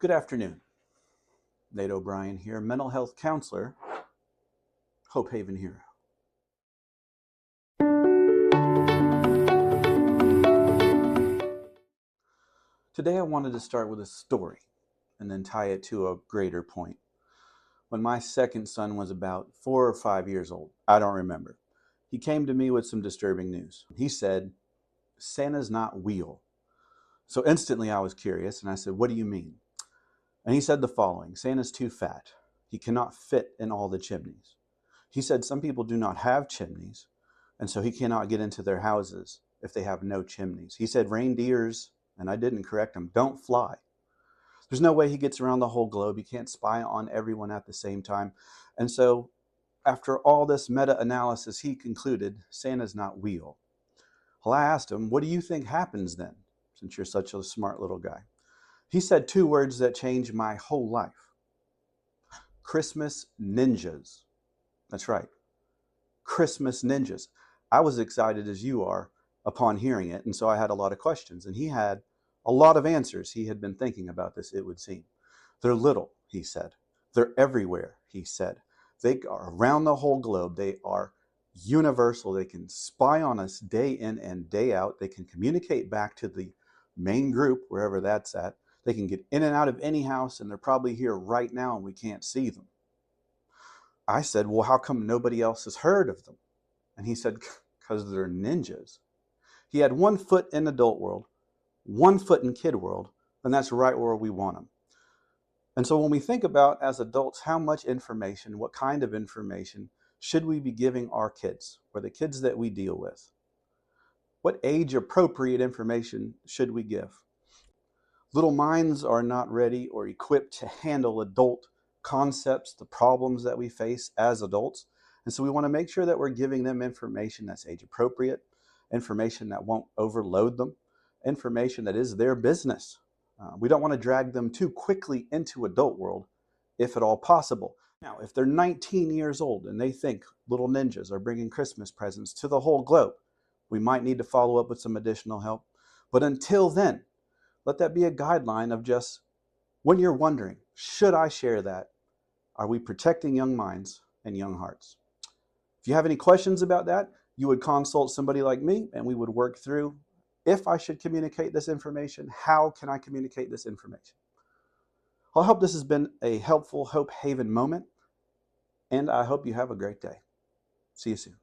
Good afternoon. Nate O'Brien here, mental health counselor, Hope Haven hero. Today I wanted to start with a story and then tie it to a greater point. When my second son was about 4 or 5 years old, I don't remember, he came to me with some disturbing news. He said, "Santa's not real." So instantly I was curious and I said, "What do you mean?" And he said the following: "Santa's too fat. He cannot fit in all the chimneys." He said some people do not have chimneys, and so he cannot get into their houses if they have no chimneys. He said reindeers, and I didn't correct him, don't fly. There's no way he gets around the whole globe. He can't spy on everyone at the same time. And so after all this meta-analysis, he concluded Santa's not real. Well, I asked him, "What do you think happens then, since you're such a smart little guy?" He said two words that changed my whole life: Christmas ninjas. That's right. Christmas ninjas. I was excited as you are upon hearing it, and so I had a lot of questions, and he had a lot of answers. He had been thinking about this, it would seem. They're little, he said. They're everywhere, he said. They are around the whole globe. They are universal. They can spy on us day in and day out. They can communicate back to the main group, wherever that's at. They can get in and out of any house, and they're probably here right now, and we can't see them. I said, "Well, how come nobody else has heard of them?" And he said, "Because they're ninjas." He had 1 foot in adult world, 1 foot in kid world, and that's right where we want them. And so when we think about, as adults, how much information, what kind of information should we be giving our kids, or the kids that we deal with? What age appropriate information should we give? Little minds are not ready or equipped to handle adult concepts, the problems that we face as adults. And so we want to make sure that we're giving them information that's age appropriate, information that won't overload them, information that is their business. We don't want to drag them too quickly into adult world, if at all possible. Now, if they're 19 years old and they think little ninjas are bringing Christmas presents to the whole globe, we might need to follow up with some additional help. But until then, let that be a guideline of just, when you're wondering, should I share that? Are we protecting young minds and young hearts? If you have any questions about that, you would consult somebody like me, and we would work through, if I should communicate this information, how can I communicate this information? I hope this has been a helpful Hope Haven moment, and I hope you have a great day. See you soon.